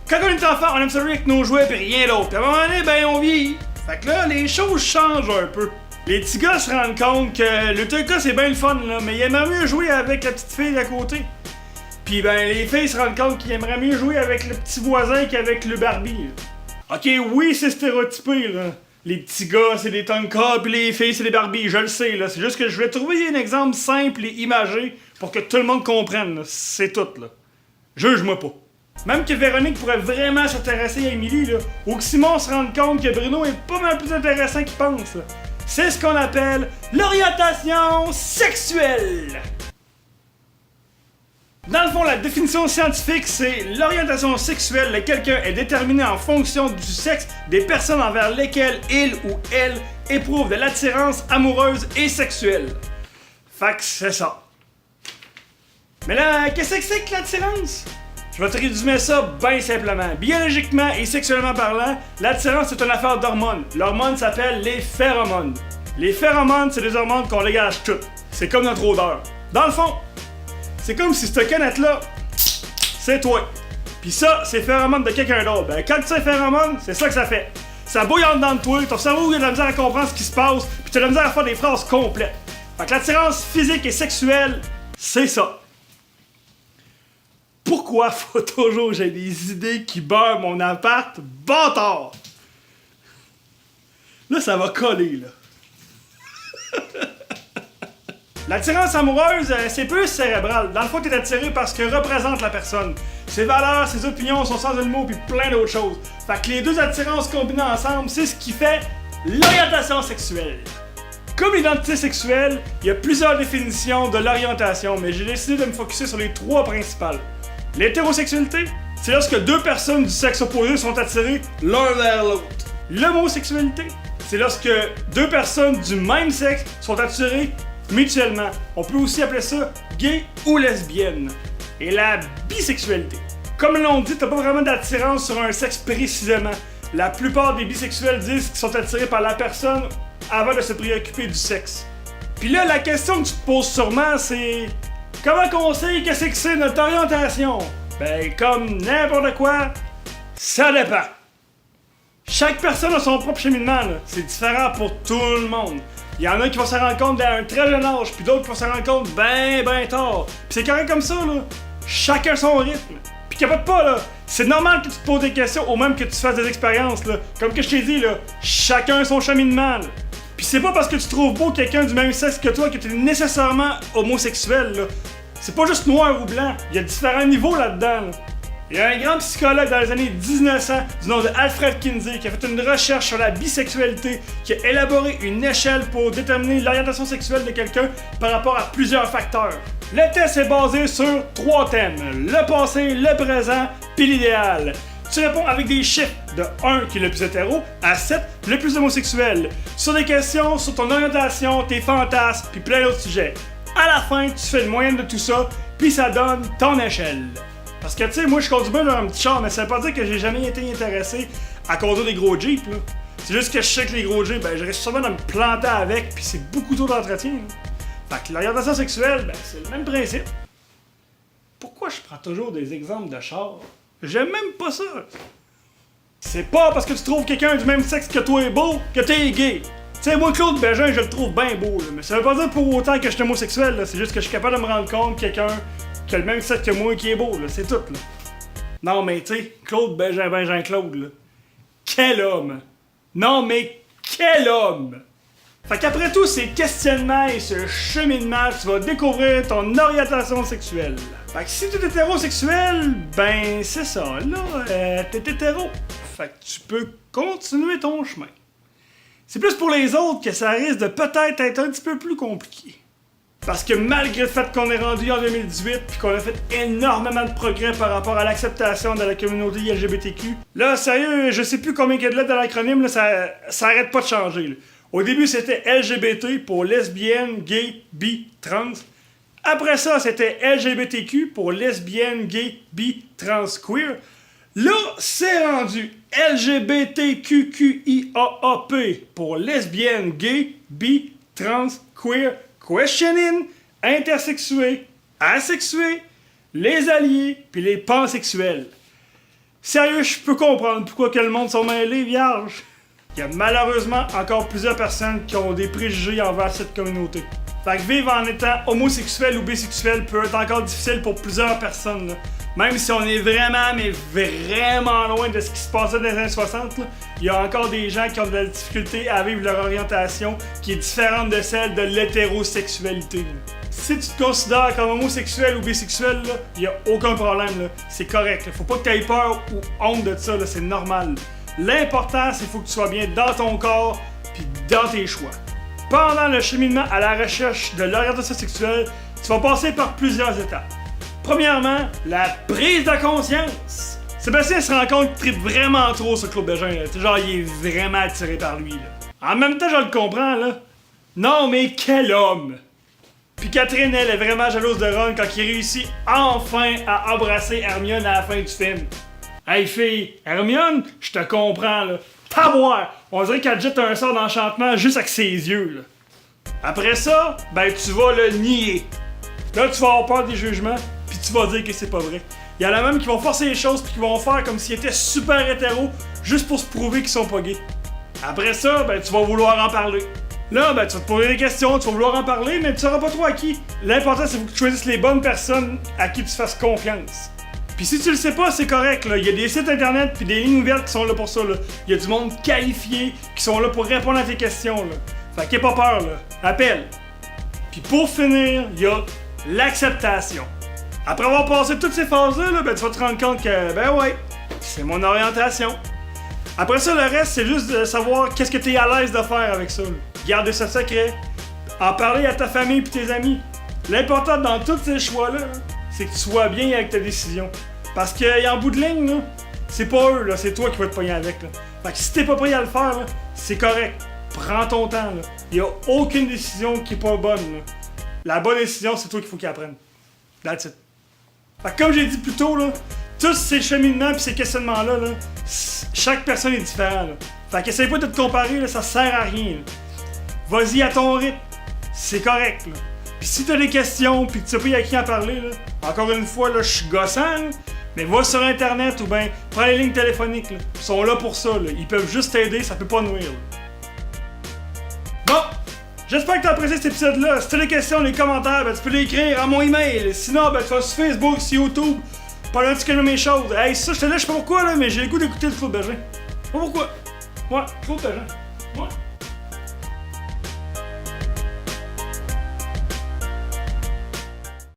Quand on est enfant, on aime ça jouer avec nos jouets pis rien d'autre. Puis à un moment donné, ben on vieillit. Fait que là, les choses changent un peu. Les petits gars se rendent compte que le TK c'est bien le fun là, mais ils aimeraient mieux jouer avec la petite fille d'à côté. Puis ben les filles se rendent compte qu'ils aimeraient mieux jouer avec le petit voisin qu'avec le Barbie. Ok, oui c'est stéréotypé là. Les petits gars c'est des Tonka pis les filles c'est des Barbie, je le sais là. C'est juste que je voulais trouver un exemple simple et imagé pour que tout le monde comprenne là. C'est tout là. Juge-moi pas. Même que Véronique pourrait vraiment s'intéresser à Émilie, là, ou que Simon se rende compte que Bruno est pas mal plus intéressant qu'il pense. Là. C'est ce qu'on appelle l'orientation sexuelle. Dans le fond, la définition scientifique, c'est l'orientation sexuelle de quelqu'un est déterminée en fonction du sexe des personnes envers lesquelles il ou elle éprouve de l'attirance amoureuse et sexuelle. Fait que c'est ça. Mais là, qu'est-ce que c'est que l'attirance? Je vais te résumer ça bien simplement. Biologiquement et sexuellement parlant, l'attirance c'est une affaire d'hormones. L'hormone s'appelle les phéromones. Les phéromones, c'est des hormones qu'on dégage toutes. C'est comme notre odeur. Dans le fond, c'est comme si cette canette-là, c'est toi. Puis ça, c'est phéromones de quelqu'un d'autre. Ben, quand tu sais phéromones, c'est ça que ça fait. Ça bouillonne dans le toi, ton cerveau a de la misère à comprendre ce qui se passe, puis tu as de la misère à faire des phrases complètes. Fait que l'attirance physique et sexuelle, c'est ça. Pourquoi faut toujours que j'ai des idées qui beurrent mon appart? Bâtard! Là, ça va coller, là. L'attirance amoureuse, c'est plus cérébral. Dans le fond, t'es attiré par ce que représente la personne. Ses valeurs, ses opinions, son sens de l'humour, puis plein d'autres choses. Fait que les deux attirances combinées ensemble, c'est ce qui fait l'orientation sexuelle. Comme l'identité sexuelle, il y a plusieurs définitions de l'orientation, mais j'ai décidé de me focusser sur les trois principales. L'hétérosexualité, c'est lorsque deux personnes du sexe opposé sont attirées l'un vers l'autre. L'homosexualité, c'est lorsque deux personnes du même sexe sont attirées mutuellement. On peut aussi appeler ça gay ou lesbienne. Et la bisexualité. Comme l'on dit, t'as pas vraiment d'attirance sur un sexe précisément. La plupart des bisexuels disent qu'ils sont attirés par la personne avant de se préoccuper du sexe. Puis là, la question que tu te poses sûrement, c'est... Comment qu'on sait qu'est-ce que c'est notre orientation? Ben, comme n'importe quoi, ça dépend. Chaque personne a son propre cheminement, là. C'est différent pour tout le monde. Il y en a qui vont se rendre compte à un très jeune âge, puis d'autres qui vont se rendre compte ben tard. Puis c'est carrément comme ça, là. Chacun son rythme. Puis capote pas, là. C'est normal que tu te poses des questions, au même que tu fasses des expériences, là. Comme que je t'ai dit, là, chacun son cheminement, là. Puis c'est pas parce que tu trouves beau quelqu'un du même sexe que toi que t'es nécessairement homosexuel, là. C'est pas juste noir ou blanc, il y a différents niveaux là-dedans, là. Il y a un grand psychologue dans les années 1900 du nom de Alfred Kinsey qui a fait une recherche sur la bisexualité, qui a élaboré une échelle pour déterminer l'orientation sexuelle de quelqu'un par rapport à plusieurs facteurs. Le test est basé sur 3 thèmes, le passé, le présent, puis l'idéal. Tu réponds avec des chiffres de 1 qui est le plus hétéro à 7 le plus homosexuel, sur des questions sur ton orientation, tes fantasmes, puis plein d'autres sujets. À la fin, tu fais une moyenne de tout ça, puis ça donne ton échelle. Parce que tu sais, moi je conduis bien dans un petit char, mais ça veut pas dire que j'ai jamais été intéressé à conduire des gros Jeeps, là. C'est juste que je sais que les gros Jeeps, ben je risque sûrement de me planter avec, puis c'est beaucoup trop d'entretien. Fait que l'orientation sexuelle, ben c'est le même principe. Pourquoi je prends toujours des exemples de chars? J'aime même pas ça. C'est pas parce que tu trouves quelqu'un du même sexe que toi est beau que t'es gay. Tu sais, moi, Claude Bégin, je le trouve bien beau, là, mais ça veut pas dire pour autant que je suis homosexuel, là. C'est juste que je suis capable de me rendre compte que quelqu'un qui a le même sexe que moi qui est beau, là. C'est tout, là. Non, mais tu sais, Claude Bégin Claude, là. Quel homme! Non, mais quel homme! Fait qu'après tous ces questionnements et ce cheminement, tu vas découvrir ton orientation sexuelle. Fait que si t'es hétérosexuel, ben c'est ça, là, t'es hétéro. Fait que tu peux continuer ton chemin. C'est plus pour les autres que ça risque de peut-être être un petit peu plus compliqué. Parce que malgré le fait qu'on est rendu en 2018 puis qu'on a fait énormément de progrès par rapport à l'acceptation de la communauté LGBTQ, là, sérieux, je sais plus combien il y a de lettres dans l'acronyme, là, ça arrête pas de changer, là. Au début, c'était LGBT pour lesbienne, gay, bi, trans. Après ça, c'était LGBTQ pour lesbienne, gay, bi, trans, queer. Là, c'est rendu LGBTQQIAAP pour lesbienne, gay, bi, trans, queer, questioning, intersexué, asexué, les alliés, puis les pansexuels. Sérieux, je peux comprendre pourquoi que le monde sont mêlés, vierge. Il y a malheureusement encore plusieurs personnes qui ont des préjugés envers cette communauté. Fait que vivre en étant homosexuel ou bisexuel peut être encore difficile pour plusieurs personnes, là. Même si on est vraiment, mais vraiment loin de ce qui se passait dans les années 60, là, il y a encore des gens qui ont de la difficulté à vivre leur orientation qui est différente de celle de l'hétérosexualité. Si tu te considères comme homosexuel ou bisexuel, il n'y a aucun problème, là. C'est correct. Là. Faut pas que tu aies peur ou honte de ça, c'est normal. L'important, c'est qu'il faut que tu sois bien dans ton corps puis dans tes choix. Pendant le cheminement à la recherche de l'orientation sexuelle, tu vas passer par plusieurs étapes. Premièrement, la prise de conscience. Sébastien se rend compte qu'il tripe vraiment trop sur Claude Bégin. Genre, il est vraiment attiré par lui. Là. En même temps, je le comprends, là. Non, mais quel homme! Puis Catherine, elle est vraiment jalouse de Ron quand il réussit enfin à embrasser Hermione à la fin du film. Hey fille, Hermione, je te comprends, là. Pas moi! On dirait qu'elle jette un sort d'enchantement juste avec ses yeux, là. Après ça, ben tu vas le nier. Là, tu vas avoir peur des jugements, puis tu vas dire que c'est pas vrai. Il y en a même qui vont forcer les choses puis qui vont faire comme s'ils étaient super hétéros juste pour se prouver qu'ils sont pas gays. Après ça, ben tu vas vouloir en parler. Là, ben tu vas te poser des questions, tu vas vouloir en parler, mais tu sauras pas trop à qui. L'important, c'est que tu choisisses les bonnes personnes à qui tu fasses confiance. Puis si tu le sais pas, c'est correct, là. Il y a des sites internet puis des lignes ouvertes qui sont là pour ça, là. Il y a du monde qualifié qui sont là pour répondre à tes questions, là. Fait qu'aie pas peur, là. Appelle. Puis pour finir, il y a l'acceptation. Après avoir passé toutes ces phases-là, là, ben tu vas te rendre compte que, ben ouais, c'est mon orientation. Après ça, le reste, c'est juste de savoir qu'est-ce que t'es à l'aise de faire avec ça, là. Garder ça secret. En parler à ta famille puis tes amis. L'important dans tous ces choix-là, là, c'est que tu sois bien avec ta décision. Parce qu'en bout de ligne, là, c'est pas eux, là, c'est toi qui vas te pogner avec. Là. Fait que si t'es pas prêt à le faire, là, c'est correct. Prends ton temps. Il y a aucune décision qui est pas bonne. Là. La bonne décision, c'est toi qu'il faut qu'il apprenne. That's it. Fait que comme j'ai dit plus tôt, là, tous ces cheminements et ces questionnements-là, là, chaque personne est différente. Fait qu'essaye pas de te comparer, là, ça sert à rien. Là. Vas-y à ton rythme. C'est correct. Là. Pis si t'as des questions pis que tu sais pas à qui en parler, là, encore une fois, là, je suis gossant, là, mais va sur internet ou ben prends les lignes téléphoniques, là. Ils sont là pour ça, là. Ils peuvent juste t'aider, ça peut pas nuire. Là. Bon, j'espère que t'as apprécié cet épisode-là. Si t'as des questions, les commentaires, ben tu peux les écrire à mon email. Sinon, ben tu vas sur Facebook, sur YouTube, pendant que tu connais mes choses. Hey, ça, je te laisse, je sais pas pourquoi, là, mais j'ai le goût d'écouter le Claude Bégin. Pas pourquoi. Ouais, Claude Bégin.